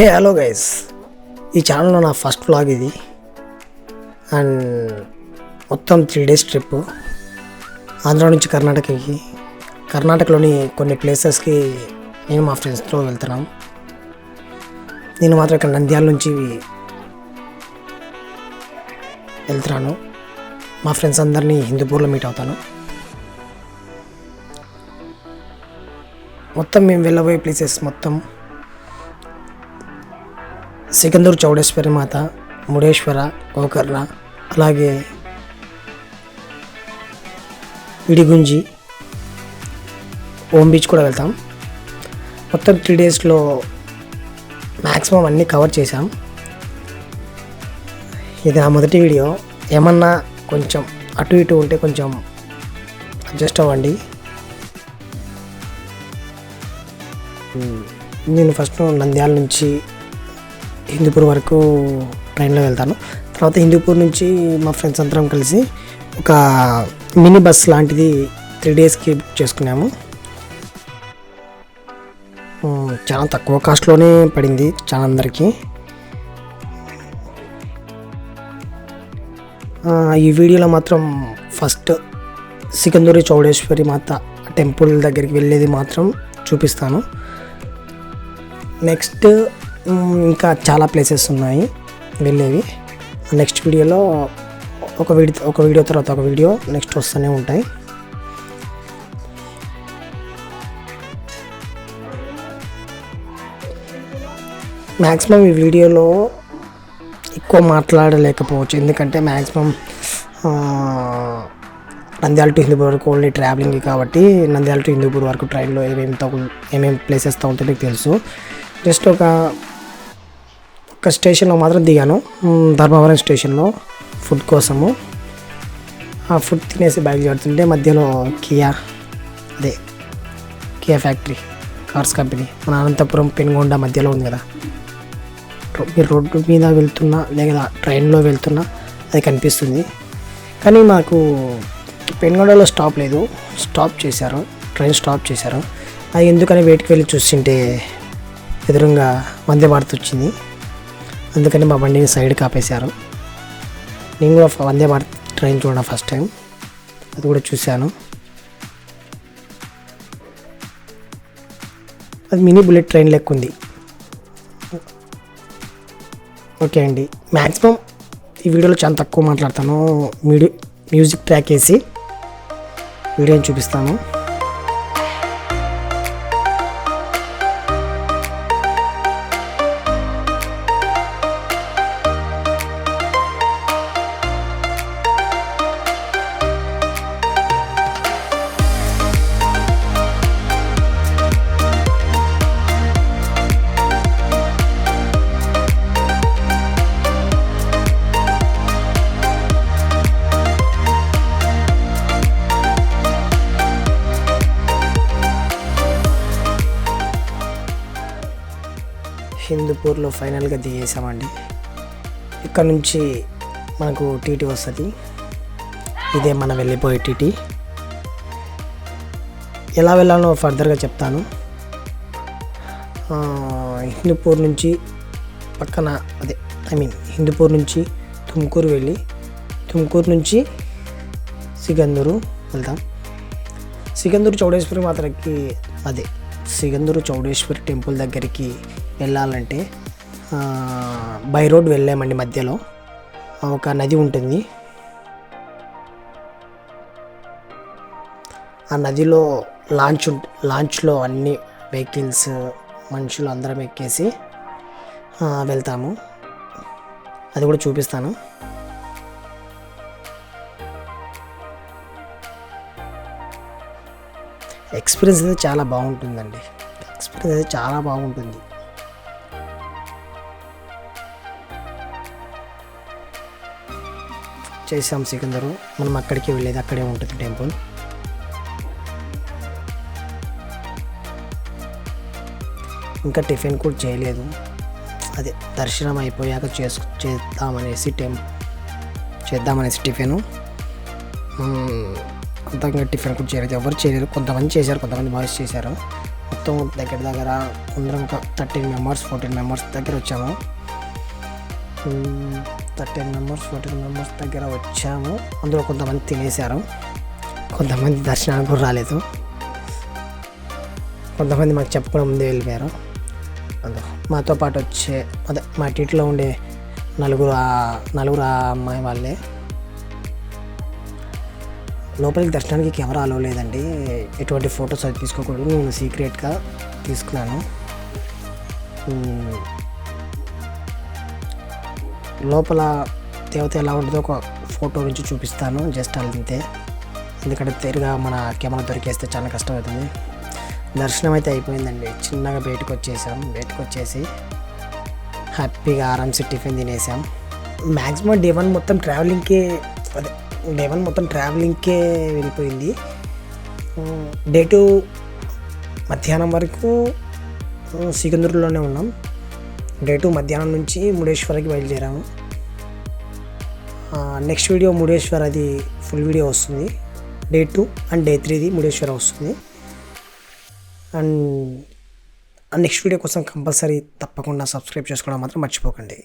Hello guys, ఈ ఛానల్లో నా ఫస్ట్ వ్లాగ్ ఇది. అండ్ మొత్తం 3 days ట్రిప్ ఆంధ్ర నుంచి కర్ణాటకకి. కర్ణాటకలోని కొన్ని ప్లేసెస్కి నేను మా ఫ్రెండ్స్తో వెళ్తున్నాం. నేను మాత్రం ఇక్కడ నంద్యాల నుంచి వెళ్తున్నాను. మా ఫ్రెండ్స్ అందరినీ హిందూపూర్లో మీట్ అవుతాను. మొత్తం మేము వెళ్ళబోయే ప్లేసెస్ మొత్తం సికందూరు చౌడేశ్వరి మాత, ముడేశ్వర, గోకర్ణ, అలాగే ఇడిగుంజి, ఓం బీచ్ కూడా వెళ్తాం. మొత్తం 3 daysలో మ్యాక్సిమం అన్నీ కవర్ చేసాం. ఇది నా మొదటి వీడియో. ఏమన్నా కొంచెం అటు ఇటు ఉంటే కొంచెం అడ్జస్ట్ అవ్వండి. నేను ఫస్ట్ నంద్యాల నుంచి హిందూపూర్ వరకు ట్రైన్లో వెళ్తాను. తర్వాత హిందూపూర్ నుంచి మా ఫ్రెండ్స్ అందరం కలిసి ఒక మినీ బస్ లాంటిది 3 daysకి బుక్ చేసుకున్నాము. చాలా తక్కువ కాస్ట్లోనే పడింది చాలా అందరికీ. ఈ వీడియోలో మాత్రం ఫస్ట్ సికందూరి చౌడేశ్వరి మాత టెంపుల్ దగ్గరికి వెళ్ళేది మాత్రం చూపిస్తాను. నెక్స్ట్ ఇంకా చాలా ప్లేసెస్ ఉన్నాయి వెళ్ళేవి. నెక్స్ట్ వీడియోలో ఒక వీడియో తర్వాత ఒక వీడియో నెక్స్ట్ వస్తూనే ఉంటాయి. మ్యాక్సిమం ఈ వీడియోలో ఎక్కువ మాట్లాడలేకపోవచ్చు, ఎందుకంటే మ్యాక్సిమం నంద్యాల టు హిందూపూర్ వరకు ఓన్లీ ట్రావెలింగ్ కాబట్టి నంద్యాల టు హిందూపూర్ వరకు ట్రైన్లో ఏమేమి ప్లేసెస్ తగ్గుతుందో మీకు తెలుసు. జస్ట్ ఒక స్టేషన్లో మాత్రం దిగాను, ధర్మవరం స్టేషన్లో ఫుడ్ కోసము. ఆ ఫుడ్ తినేసి బైక్ చేరుతుంటే మధ్యలో కియా ఫ్యాక్టరీ కార్స్ కంపెనీ మన అనంతపురం పెనుగొండ మధ్యలో ఉంది కదా. మీరు రోడ్డు మీద వెళ్తున్నా లేదా ట్రైన్లో వెళ్తున్నా అది కనిపిస్తుంది. కానీ మాకు పెనుగొండలో స్టాప్ లేదు, ట్రైన్ స్టాప్ చేశారు. అది ఎందుకని వెయిట్కి వెళ్ళి చూస్తుంటే ఎదురుగా వందే భారత్ వచ్చింది. అందుకని మా బండిని సైడ్కి ఆపేశారు. నేను కూడా వందే భారత్ ట్రైన్ చూడడం ఫస్ట్ టైం, అది కూడా చూశాను. అది మినీ బుల్లెట్ ట్రైన్ లెక్క ఉంది. ఓకే అండి, మ్యాక్సిమం ఈ వీడియోలో చాలా తక్కువ మాట్లాడతాను. మ్యూజిక్ ట్రాక్ వేసి వీడియోని చూపిస్తాను. హిందూపూర్లో ఫైనల్గా దిగేసామండి. ఇక్కడ నుంచి మనకు టీటీ వస్తుంది. ఇదే మనం వెళ్ళిపోయే టీటీ. ఎలా వెళ్ళాలో ఫర్దర్గా చెప్తాను. హిందూపూర్ నుంచి పక్కన హిందూపూర్ నుంచి తుమ్కూరు వెళ్ళి తుమ్కూరు నుంచి సికందూరు వెళ్తాం. సికందూరు చౌడేశ్వరి మాత్రకి సికందూరు చౌడేశ్వరి టెంపుల్ దగ్గరికి వెళ్ళాలంటే బై రోడ్ వెళ్ళామండి. మధ్యలో ఒక నది ఉంటుంది. ఆ నదిలో లాంచ్లో అన్ని వెహికల్స్ మనుషులు అందరం ఎక్కేసి వెళ్తాము. అది కూడా చూపిస్తాను. ఎక్స్పీరియన్స్ అయితే చాలా బాగుంటుందండి. చేసాం సికందరు. మనం అక్కడికి వెళ్ళేది, అక్కడే ఉంటుంది టెంపుల్. ఇంకా టిఫిన్ కూడా చేయలేదు. దర్శనం అయిపోయాక చేద్దామనేసి టిఫిన్. అంతగా టిఫిన్ కూడా చేయలేదు, ఎవరు చేయలేరు. కొంతమంది చేశారు, కొంతమంది బాయ్స్ చేశారు. మొత్తం దగ్గర అందరం ఒక 14 మెంబర్స్ దగ్గర వచ్చాము. 14 మెంబర్స్ దగ్గర వచ్చాము. అందులో కొంతమంది తినేశారు, కొంతమంది దర్శనానికి కూడా రాలేదు, కొంతమంది మాకు చెప్పడం ముందే వెళ్ళిపోయారు. అందులో మాతో పాటు వచ్చే మా టీట్లో ఉండే నలుగురు అమ్మాయి వాళ్ళే. లోపలికి దర్శనానికి కెమెరా అలో లేదండి, ఎటువంటి ఫొటోస్ అది తీసుకోకూడదు. నేను సీక్రెట్గా తీసుకున్నాను. లోపల దేవత ఎలా ఉంటుందో ఒక ఫోటో నుంచి చూపిస్తాను, జస్ట్ అంతే. ఎందుకంటే తిరిగా మన కెమెరా దొరికేస్తే చాలా కష్టమవుతుంది. దర్శనం అయితే అయిపోయిందండి. చిన్నగా బయటకు వచ్చేసి హ్యాపీగా ఆరామ్సే టిఫిన్ తినేసాం. మ్యాక్సిమం డే 1 మొత్తం ట్రావెలింగ్కే వెళ్ళిపోయింది. డే 2 మధ్యాహ్నం వరకు సికింద్రాబాద్లోనే ఉన్నాం. డే 2 మధ్యాహ్నం నుంచి మురుడేశ్వర్కి బయలుదేరాము. నెక్స్ట్ వీడియో మురుడేశ్వర్, అది ఫుల్ వీడియో వస్తుంది. డే 2 అండ్ డే 3ది మురుడేశ్వర్ వస్తుంది. అండ్ నెక్స్ట్ వీడియో కోసం కంపల్సరీ తప్పకుండా సబ్స్క్రైబ్ చేసుకోవడం మాత్రం మర్చిపోకండి.